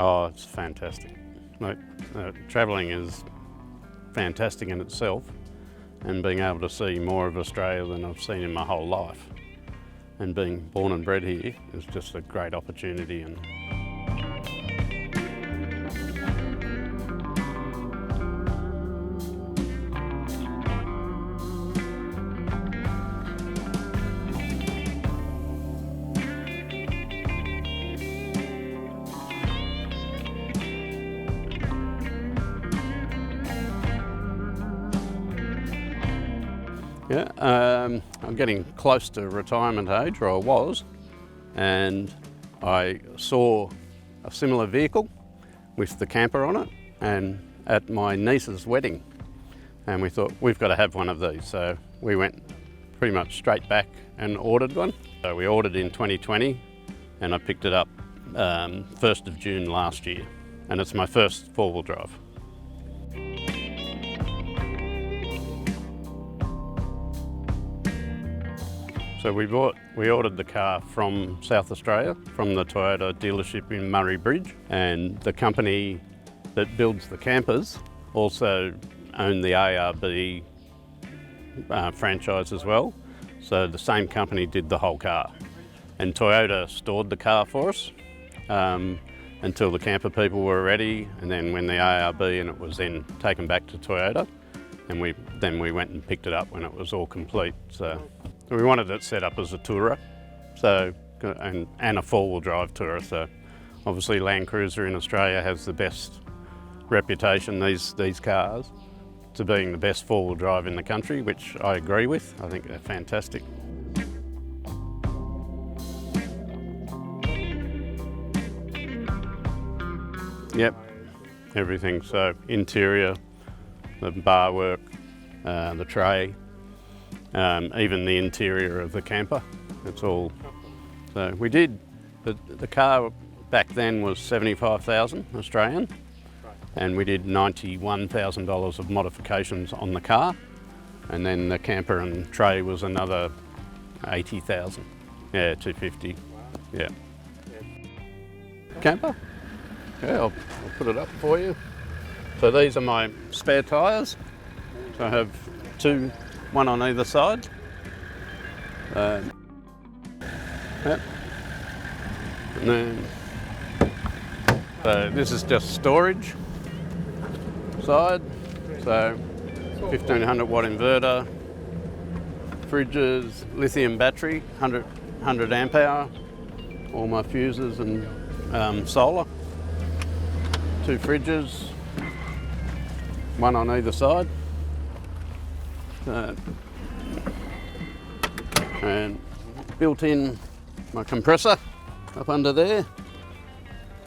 Oh, it's fantastic. Like, travelling is fantastic in itself, and being able to see more of Australia than I've seen in my whole life, and being born and bred here is just a great opportunity. And I'm getting close to retirement age, or I was, and I saw a similar vehicle with the camper on it, and at my niece's wedding, and we thought we've got to have one of these. So we went pretty much straight back and ordered one. So we ordered in 2020, and I picked it up 1st of June last year, and it's my first four-wheel drive. So we ordered the car from South Australia, from the Toyota dealership in Murray Bridge, and the company that builds the campers also own the ARB franchise as well. So the same company did the whole car, and Toyota stored the car for us until the camper people were ready, and then when the ARB and it was then taken back to Toyota, and then we went and picked it up when it was all complete. So we wanted it set up as a tourer, so and a four-wheel drive tourer. So obviously Land Cruiser in Australia has the best reputation, these cars, to being the best four-wheel drive in the country, which I agree with. I think they're fantastic. Yep, everything. So interior, the bar work, the tray, even the interior of the camper, it's all. So we did, the car back then was 75,000 Australian, and we did $91,000 of modifications on the car, and then the camper and tray was another 80,000. Yeah, 250. Yeah. Camper? Yeah, I'll put it up for you. So these are my spare tyres. So I have two, one on either side. Yep. And then, so this is just storage side. So 1500 watt inverter, fridges, lithium battery, 100 amp hour, all my fuses and solar. Two fridges, one on either side. And built in my compressor up under there.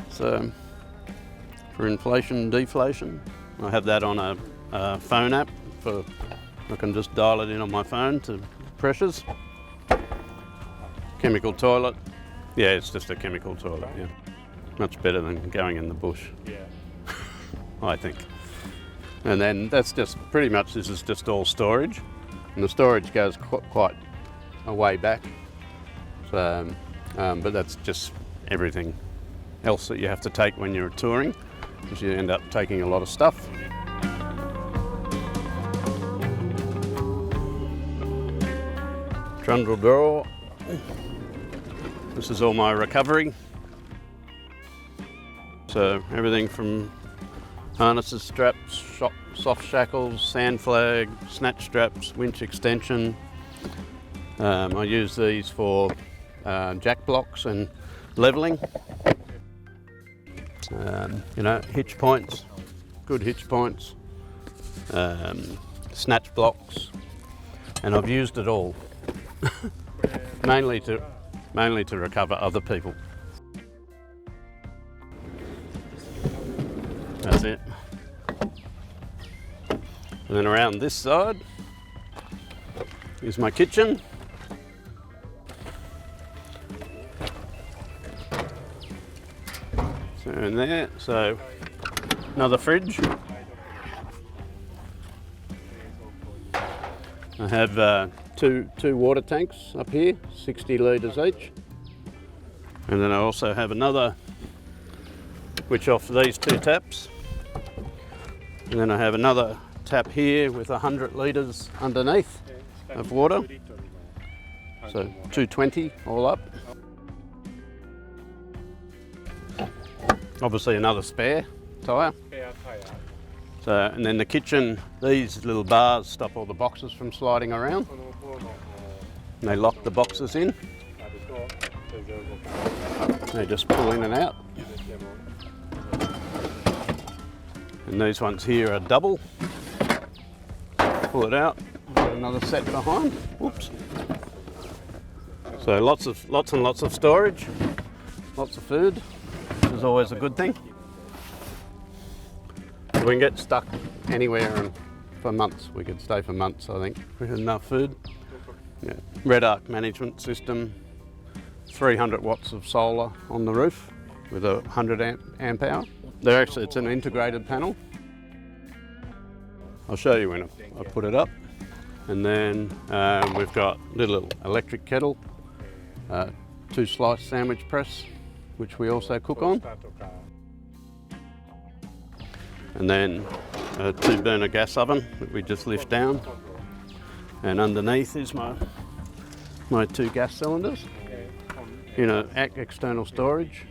So for inflation, deflation, I have that on a phone app. I can just dial it in on my phone to pressures. Chemical toilet. Yeah, it's just a chemical toilet, yeah. Much better than going in the bush. Yeah. I think. And then that's just pretty much, this is just all storage. And the storage goes quite a way back. So, but that's just everything else that you have to take when you're touring, because you end up taking a lot of stuff. Trundle drawer. This is all my recovery. So everything from harnesses, straps, soft shackles, sand flag, snatch straps, winch extension. I use these for jack blocks and levelling. Hitch points, good hitch points, snatch blocks, and I've used it all, mainly to recover other people. That's it. And then around this side is my kitchen. So in there, so another fridge. I have two water tanks up here, 60 litres each. And then I also have another switch off these two taps. And then I have another tap here with 100 litres underneath of water. So 220 all up. Obviously another spare tyre. So, and then the kitchen, these little bars stop all the boxes from sliding around. And they lock the boxes in. They just pull in and out. And these ones here are double. Pull it out, got another set behind. Whoops. So lots and lots of storage, lots of food, which is always a good thing. We can get stuck anywhere and for months. We could stay for months, I think, with enough food. Yeah. Red arc management system, 300 watts of solar on the roof with a 100 amp hour. It's an integrated panel. I'll show you when I put it up. And then we've got little electric kettle, 2 slice sandwich press, which we also cook on. And then a 2 burner gas oven that we just lift down. And underneath is my 2 gas cylinders in an external storage.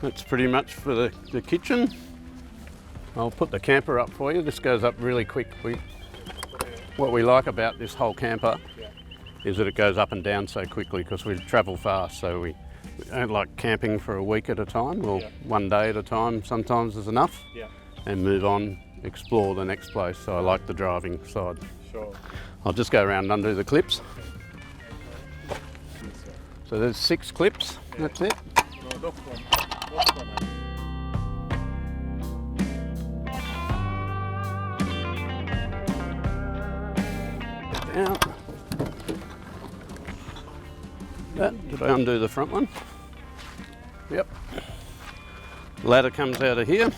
That's pretty much for the kitchen. I'll put the camper up for you. This goes up really quick. What we like about this whole camper is that it goes up and down so quickly because we travel fast, so we don't like camping for a week at a time or one day at a time. Sometimes is enough, and move on, explore the next place. So I like the driving side. Sure. I'll just go around and undo the clips. So there's 6 clips, that's it. Down. Did I undo the front one? Yep. Ladder comes out of here.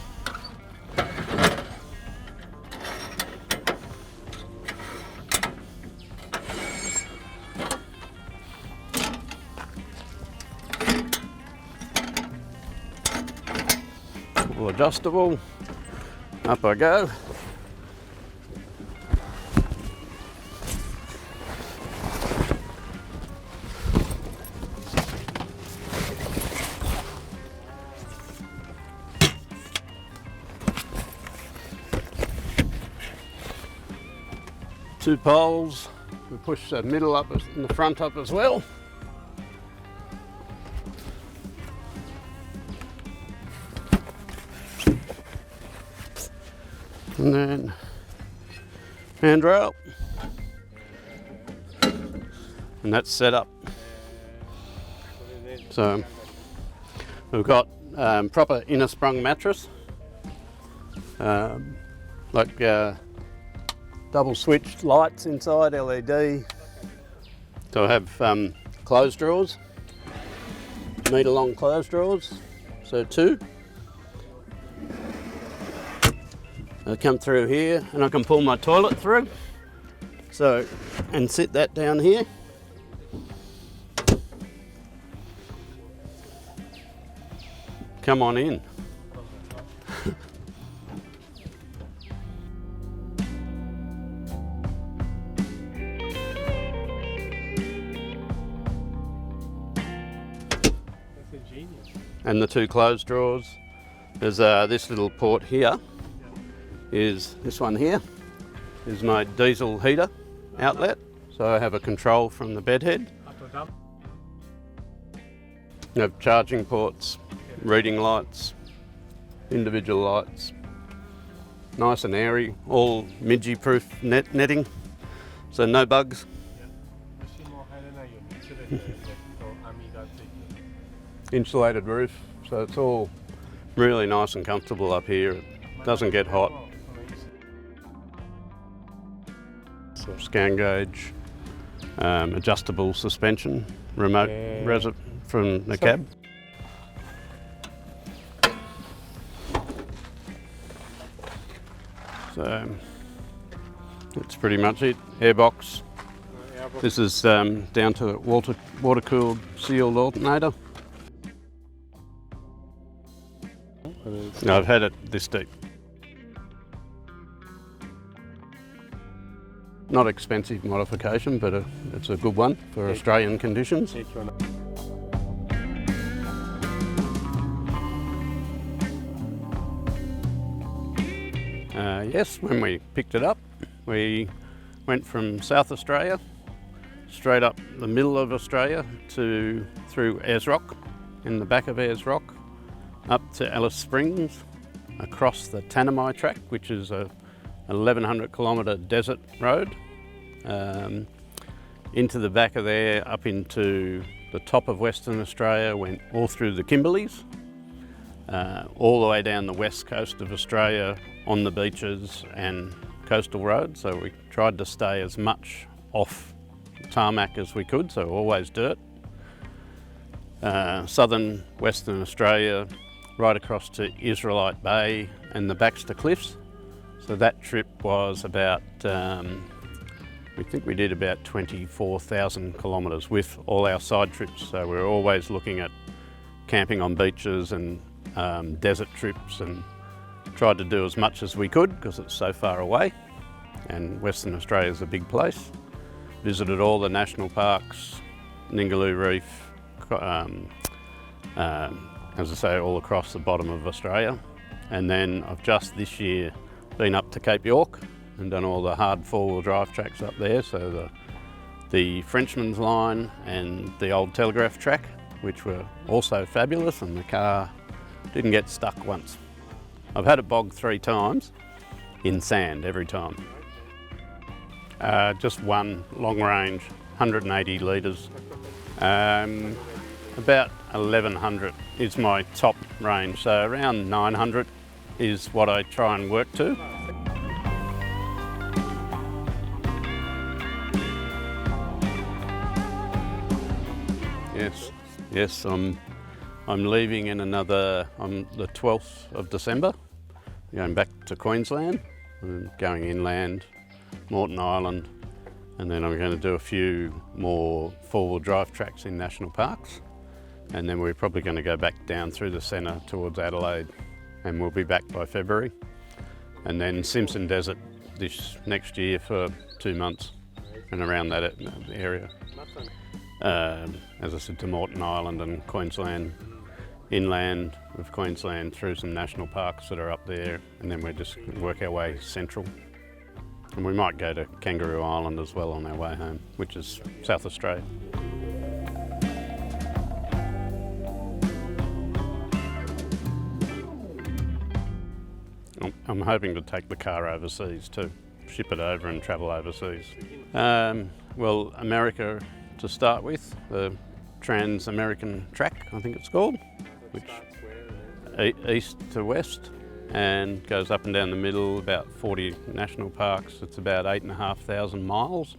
All adjustable. Up I go. Two poles, we push the middle up and the front up as well. And then handrail, and that's set up. So we've got proper inner sprung mattress, double switched lights inside, LED. So I have clothes drawers, metre long clothes drawers, so 2. I come through here and I can pull my toilet through, so, and sit that down here. Come on in. And the 2 clothes drawers. There's this little port here. Is this one here is my diesel heater outlet, so I have a control from the bed head. I have charging ports, reading lights, individual lights, nice and airy, all midgie proof netting, so no bugs. Insulated roof, so it's all really nice and comfortable up here. It doesn't get hot. So scan gauge, adjustable suspension, remote from the cab. So that's pretty much it. Airbox, This is down to water-cooled sealed alternator. No, I've had it this deep. Not expensive modification, but it's a good one for Australian conditions. Yes, when we picked it up, we went from South Australia, straight up the middle of Australia through Ayers Rock, in the back of Ayers Rock, up to Alice Springs, across the Tanami track, which is a 1100 kilometre desert road, into the back of there, up into the top of Western Australia, went all through the Kimberleys, all the way down the west coast of Australia on the beaches and coastal roads. So we tried to stay as much off tarmac as we could, so always dirt. Southern Western Australia, right across to Israelite Bay and the Baxter Cliffs. So that trip was about, we think we did about 24,000 kilometres with all our side trips. So we were always looking at camping on beaches and desert trips, and tried to do as much as we could because it's so far away, and Western Australia is a big place. Visited all the national parks, Ningaloo Reef, as I say, all across the bottom of Australia. And then I've just this year been up to Cape York and done all the hard four-wheel drive tracks up there, so the Frenchman's Line and the old Telegraph track, which were also fabulous, and the car didn't get stuck once. I've had it bogged 3 times in sand every time. Just one long range, 180 litres. About 1100 is my top range, so around 900 is what I try and work to. Yes, I'm leaving in on the 12th of December, going back to Queensland and going inland, Moreton Island, and then I'm going to do a few more four-wheel drive tracks in national parks, and then we're probably going to go back down through the centre towards Adelaide, and we'll be back by February, and then Simpson Desert this next year for 2 months and around that area. As I said, to Moreton Island and Queensland, inland of Queensland through some national parks that are up there, and then we just work our way central. And we might go to Kangaroo Island as well on our way home, which is South Australia. I'm hoping to take the car overseas too, ship it over and travel overseas. Well, America to start with, the Trans-American Track, I think it's called, which east to west, and goes up and down the middle, about 40 national parks. It's about 8,500 miles.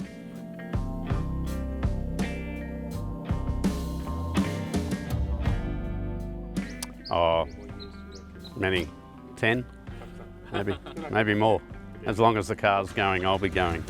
Oh, many, 10, maybe more. As long as the car's going, I'll be going.